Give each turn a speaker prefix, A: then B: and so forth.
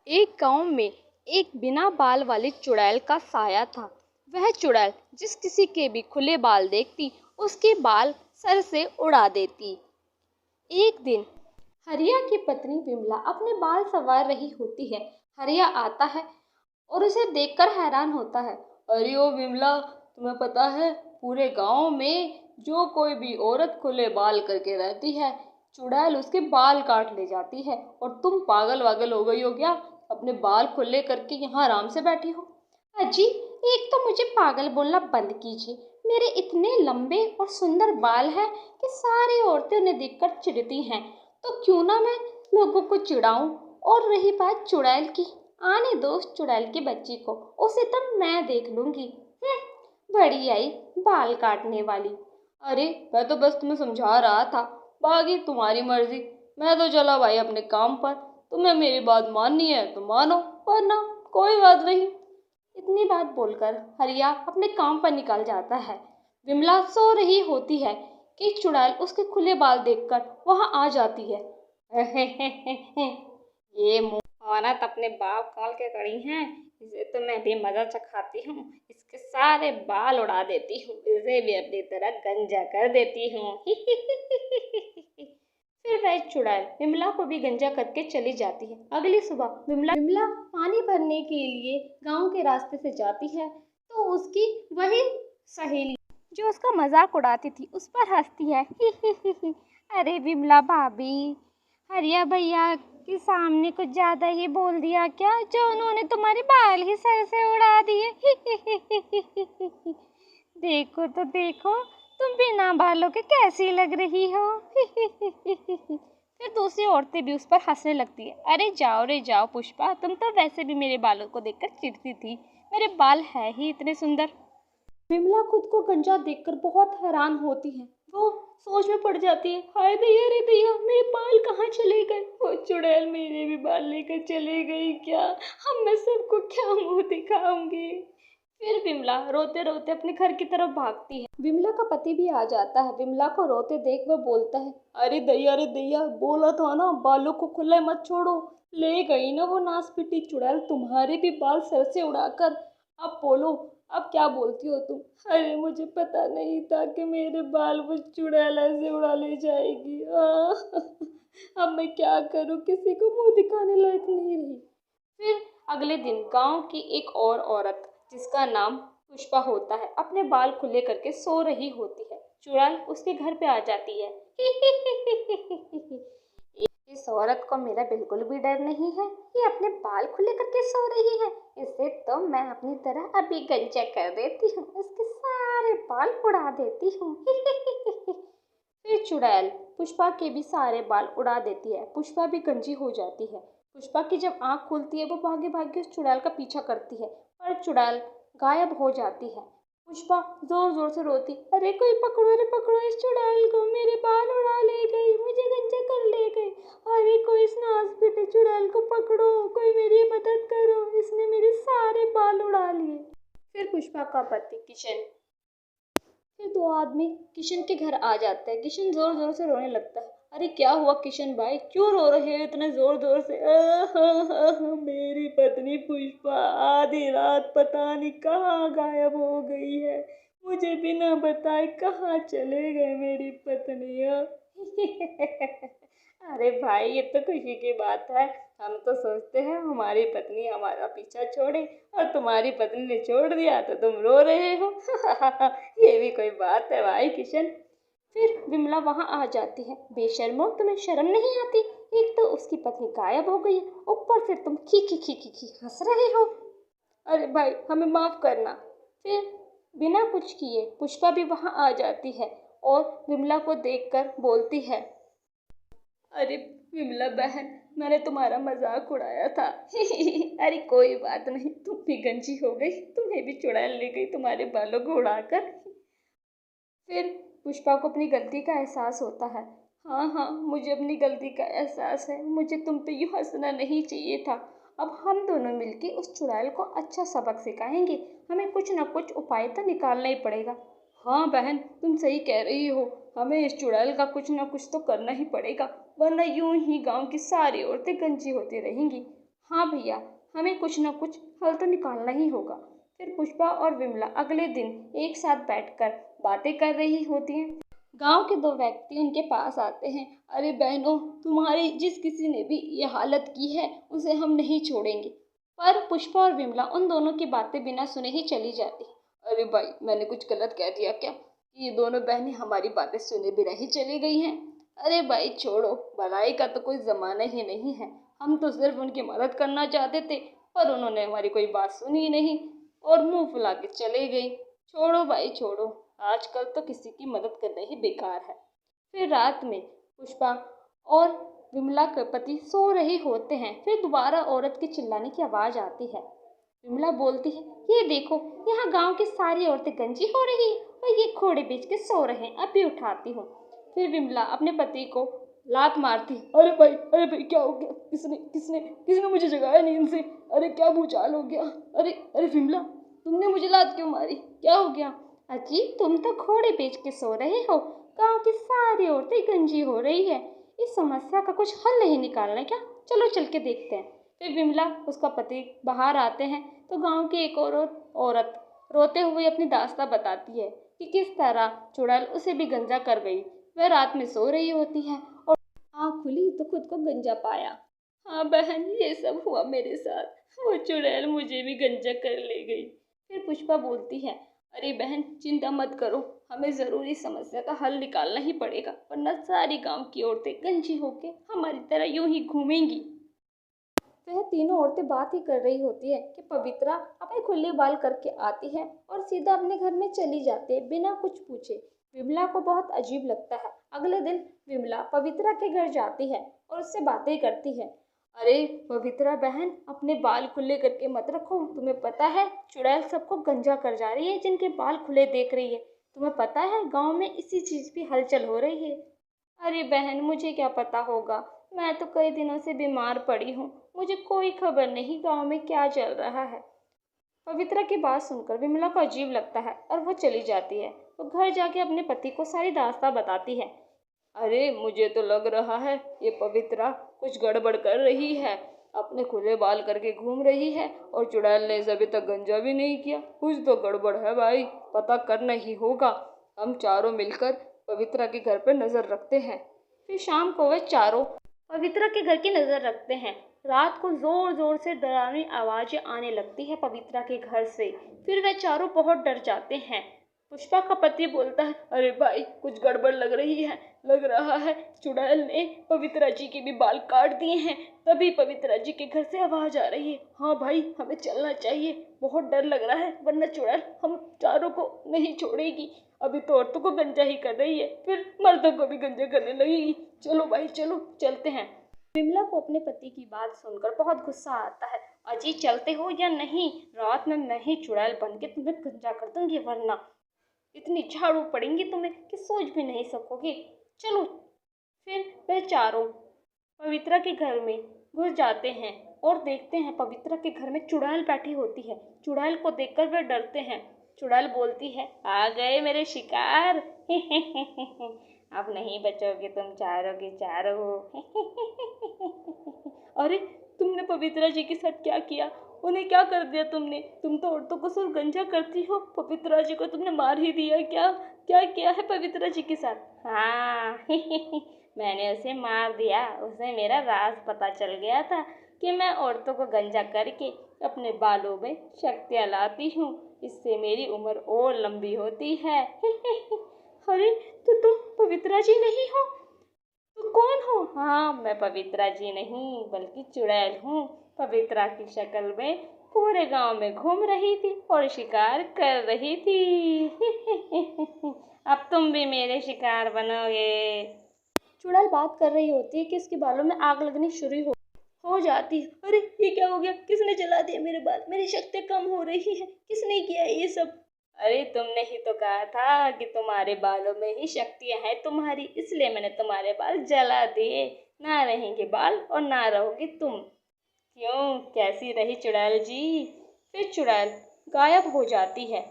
A: एक गांव में एक बिना बाल वाली चुड़ैल का साया था। वह चुड़ैल जिस किसी के भी खुले बाल देखती उसके बाल सर से उड़ा देती। एक दिन हरिया की पत्नी विमला अपने बाल संवार रही होती है। हरिया आता है और उसे देखकर हैरान होता है। अरे ओ विमला, तुम्हें पता है पूरे गांव में जो कोई भी औरत खुले बाल करके रहती है चुड़ैल उसके बाल काट ले जाती है, और तुम पागल वागल हो गई हो क्या? अपने बाल खुले करके यहाँ आराम से बैठी हो। अजी, एक तो मुझे पागल बोलना बंद कीजिए। मेरे इतने लंबे और सुंदर बाल हैं कि सारी औरतें उन्हें देखकर चिढ़ती हैं, तो क्यों ना मैं लोगों को चिढ़ाऊं। और रही बात चुड़ैल की, आने दो उस चुड़ैल की बच्ची को, उसे तो मैं देख लूंगी। बड़ी आई बाल काटने वाली। अरे मैं तो बस तुम्हें समझा रहा था, बाकी तुम्हारी मर्जी। मैं तो चला भाई अपने काम पर। तुम्हें मेरी बात माननी है तो मानो, वरना कोई बात नहीं। इतनी बात बोलकर हरिया अपने काम पर निकल जाता है। विमला सो रही होती है कि चुड़ैल उसके खुले बाल देखकर वहां आ जाती है। ये मुंह औरत अपने बाल खोल के खड़ी है, इसे तो मैं भी मजा चखाती हूँ। इसके सारे बाल उड़ा देती हूँ, इसे भी अपनी तरह गंजा कर देती हूँ। फिर वह चुड़ैल विमला को भी गंजा करके चली जाती है। अगली सुबह विमला पानी भरने के लिए गांव के रास्ते से जाती है, तो उसकी वही सहेली जो उसका मजाक उड़ाती थी उस पर हंसती है। अरे विमला भाभी, हरिया भैया के सामने कुछ ज्यादा ही बोल दिया क्या, जो उन्होंने तुम्हारे बाल ही सर से उड़ा दिए। देखो तो देखो, तुम बिना बालों के कैसी लग रही हो। फिर दूसरी औरतें भी उस पर हंसने लगती है। अरे जाओ रे जाओ पुष्पा, तुम तो वैसे भी मेरे बालों को देखकर चिढ़ती थी, मेरे बाल है ही इतने सुंदर। विमला खुद को गंजा देखकर बहुत हैरान होती है। वो सोच में पड़ जाती है, हाय दैया रे दैया, मेरे बाल कहाँ चले गए? वो चुड़ैल मेरे भी बाल लेकर चले गई क्या? अब मैं सबको क्या मुंह दिखाऊंगी? फिर विमला रोते रोते अपने घर की तरफ भागती है। विमला का पति भी आ जाता है। विमला को रोते देख वह बोलता है, अरे दैया, बोला था ना बालों को खुले मत छोड़ो। ले गई ना वो नास पिटी चुड़ैल तुम्हारे भी बाल सर से उड़ाकर। अब बोलो, अब क्या बोलती हो तुम? अरे मुझे पता नहीं था कि मेरे बाल वो चुड़ैल ऐसे उड़ा ले जाएगी। अब मैं क्या करूं, किसी को मुंह दिखाने लायक नहीं रही। फिर अगले दिन गांव की एक और औरत जिसका नाम पुष्पा होता है अपने बाल खुले करके सो रही होती है। चुड़ैल उसके घर पे आ जाती है। इस औरत को मेरा बिल्कुल भी डर नहीं है, ये अपने बाल खुले करके सो रही है। इसे तो मैं अपनी तरह अभी गंजा कर देती हूँ, इसके सारे बाल उड़ा देती हूँ। फिर चुड़ैल पुष्पा के भी सारे बाल उड़ा देती है। पुष्पा भी गंजी हो जाती है। पुष्पा की जब आंख खुलती है वो भागे भागे उस चुड़ैल का पीछा करती है, पर चुड़ैल गायब हो जाती है। पुष्पा जोर जोर से रोती, अरे कोई पकड़ो रे पकड़ो इस चुड़ैल को, मेरे बाल उड़ा ले गई, मुझे गंजा कर ले गई। अरे कोई इस नास बेटे चुड़ैल को पकड़ो, कोई मेरी मदद करो, इसने मेरे सारे बाल उड़ा लिए। फिर पुष्पा का पति किशन, फिर दो आदमी किशन के घर आ जाते हैं। किशन जोर जोर से रोने लगता है। अरे क्या हुआ किशन भाई, क्यों रो रहे हो इतने जोर जोर से? मेरी पत्नी पुष्पा आधी रात पता नहीं कहाँ गायब हो गई है, मुझे बिना बताए कहाँ चले गए मेरी पत्नियाँ। अरे भाई ये तो खुशी की बात है। हम तो सोचते हैं हमारी पत्नी हमारा पीछा छोड़े, और तुम्हारी पत्नी ने छोड़ दिया तो तुम रो रहे हो। ये भी कोई बात है भाई किशन। फिर विमला वहां आ जाती है। बेशर्मो, तुम्हें शर्म नहीं आती? एक तो उसकी पत्नी गायब हो गई, ऊपर से तुम खी खी खी खी खी हंस रहे हो। अरे भाई हमें माफ करना। फिर बिना कुछ किए पुष्पा भी वहां आ जाती है और विमला को देखकर बोलती है, अरे विमला बहन, मैंने तुम्हारा मजाक उड़ाया था। अरे कोई बात नहीं, तुम भी गंजी हो गई, तुम्हें भी चुड़ैल ले गई तुम्हारे बालों को उड़ाकर। फिर पुष्पा को अपनी गलती का एहसास होता है। हाँ हाँ, मुझे अपनी गलती का एहसास है, मुझे तुम पे यूँ हंसना नहीं चाहिए था। अब हम दोनों मिलके उस चुड़ैल को अच्छा सबक सिखाएंगे। हमें कुछ ना कुछ उपाय तो निकालना ही पड़ेगा। हाँ बहन, तुम सही कह रही हो, हमें इस चुड़ैल का कुछ ना कुछ तो करना ही पड़ेगा, वरना यूं ही गांव की सारी औरतें गंजी होती रहेंगी। हाँ भैया, हमें कुछ न कुछ हल तो निकालना ही होगा। फिर पुष्पा और विमला अगले दिन एक साथ बैठकर बातें कर रही होती हैं। गांव के दो व्यक्ति उनके पास आते हैं। अरे बहनों, तुम्हारी जिस किसी ने भी ये हालत की है उसे हम नहीं छोड़ेंगे। पर पुष्पा और विमला उन दोनों की बातें बिना सुने ही चली जाती। अरे भाई, मैंने कुछ गलत कह दिया क्या कि ये दोनों बहनें हमारी बातें सुने बिना ही चली गई हैं? अरे भाई छोड़ो, भलाई का तो कोई जमाना ही नहीं है। हम तो सिर्फ उनकी मदद करना चाहते थे, पर उन्होंने हमारी कोई बात सुनी ही नहीं और मुंह फुला के चले गई। छोड़ो भाई छोड़ो, आजकल तो किसी की मदद करना ही बेकार है। फिर रात में पुष्पा और विमला के पति सो रहे होते हैं। फिर दोबारा औरत के चिल्लाने की आवाज आती है। विमला बोलती है, ये देखो, यहाँ गांव की सारी औरतें गंजी हो रही है और ये घोड़े बेच के सो रहे हैं, अभी उठाती हूँ। फिर विमला अपने पति को लात मारती। अरे भाई क्या हो गया? किसने किसने किसने मुझे जगाया नींद से? अरे क्या भूचाल हो गया? अरे अरे विमला, तुमने मुझे लात क्यों मारी? क्या हो गया? अजी, तुम तो घोड़े बेच के सो रहे हो, गांव की सारी औरतें गंजी हो रही है। इस समस्या का कुछ हल नहीं निकालना क्या? चलो चल के देखते हैं। फिर विमला उसका पति बाहर आते हैं तो गांव की एक और औरत रोते हुए अपनी दास्तां बताती है कि किस तरह चुड़ैल उसे भी गंजा कर गई। वह रात में सो रही होती है और आँख खुली तो खुद को गंजा पाया। हाँ बहन, ये सब हुआ मेरे साथ। वो चुड़ैल मुझे भी गंजा कर ले गई। फिर पुष्पा बोलती है, अरे बहन चिंता मत करो, हमें जरूर इस समस्या का हल निकालना ही पड़ेगा, वरना सारी गांव की औरतें गंजी होके हमारी तरह यूं ही घूमेंगी। वह तीनों औरतें बात ही कर रही होती है कि पवित्रा अपने खुले बाल करके आती है और सीधा अपने घर में चली जाती है बिना कुछ पूछे। विमला को बहुत अजीब लगता है। अगले दिन विमला पवित्रा के घर जाती है और उससे बातें करती है। अरे पवित्रा बहन, अपने बाल खुले करके मत रखो। तुम्हें पता है चुड़ैल सबको गंजा कर जा रही है जिनके बाल खुले देख रही है। तुम्हें पता है गांव में इसी चीज की हलचल हो रही है। अरे बहन, मुझे क्या पता होगा, मैं तो कई दिनों से बीमार पड़ी हूँ, मुझे कोई खबर नहीं गांव में क्या चल रहा है। पवित्रा की बात सुनकर विमला को अजीब लगता है और वो चली जाती है। वो घर जाके अपने पति को सारी दास्तां बताती है। अरे मुझे तो लग रहा है ये पवित्रा कुछ गड़बड़ कर रही है, अपने खुले बाल करके घूम रही है और चुड़ैल ने अभी तक गंजा भी नहीं किया। कुछ तो गड़बड़ है भाई, पता करना ही होगा। हम चारों मिलकर पवित्रा के घर पर नजर रखते हैं। फिर शाम को वे चारों पवित्रा के घर की नजर रखते हैं। रात को जोर जोर से डरावनी आवाजें आने लगती है पवित्रा के घर से। फिर वे चारों बहुत डर जाते हैं। पुष्पा का पति बोलता है, अरे भाई कुछ गड़बड़ लग रही है, लग रहा है चुड़ैल ने पवित्रा जी के भी बाल काट दिए हैं, तभी पवित्रा जी के घर से आवाज आ रही है। हाँ भाई, हमें चलना चाहिए, बहुत डर लग रहा है, वरना चुड़ैल हम चारों को नहीं छोड़ेगी। अभी तो औरतों को गंजा ही कर रही है, फिर मर्दों को भी गंजा करने लगेगी। चलो भाई चलो, चलते हैं। विमला को अपने पति की बात सुनकर बहुत गुस्सा आता है। अजी चलते हो या नहीं? रात में मैं ही चुड़ैल बन के तुम्हें गंजा कर दूंगी, वरना इतनी झाड़ू पड़ेंगी तुम्हें कि सोच भी नहीं सकोगे। चलो। फिर वे चारों पवित्रा के घर में घुस जाते हैं और देखते हैं पवित्रा के घर में चुड़ैल बैठी होती है। चुड़ैल को देखकर वे डरते हैं। चुड़ैल बोलती है, आ गए मेरे शिकार। अब नहीं बचोगे तुम चारों के चारों। अरे तुमने पवित्रा जी के साथ क्या किया? उन्हें क्या कर दिया तुमने? तुम तो औरतों को सिर्फ गंजा करती हो, पवित्रा जी को तुमने मार ही दिया क्या? क्या किया है पवित्रा जी के साथ? हाँ मैंने उसे मार दिया। उसे मेरा राज पता चल गया था कि मैं औरतों को गंजा करके अपने बालों में शक्तियाँ लाती हूँ, इससे मेरी उम्र और लंबी होती है। अरे तो तुम पवित्रा जी नहीं हो? तो कौन हो? हाँ, मैं पवित्रा जी नहीं बल्कि चुड़ैल हूँ। पवित्रा की शक्ल में पूरे गांव में घूम रही थी और शिकार कर रही थी। अब तुम भी मेरे शिकार बनोगे। चुड़ैल बात कर रही होती है कि इसके बालों में आग लगनी शुरू हो जाती है। अरे ये क्या हो गया? किसने जला दिया मेरे बाल? मेरी शक्ति कम हो रही है। किसने किया ये सब? अरे तुमने ही तो कहा था कि तुम्हारे बालों में ही शक्तियां हैं तुम्हारी, इसलिए मैंने तुम्हारे बाल जला दिए। ना रहेंगे बाल और ना रहोगी तुम। क्यों, कैसी रही चुड़ैल जी? फिर चुड़ैल गायब हो जाती है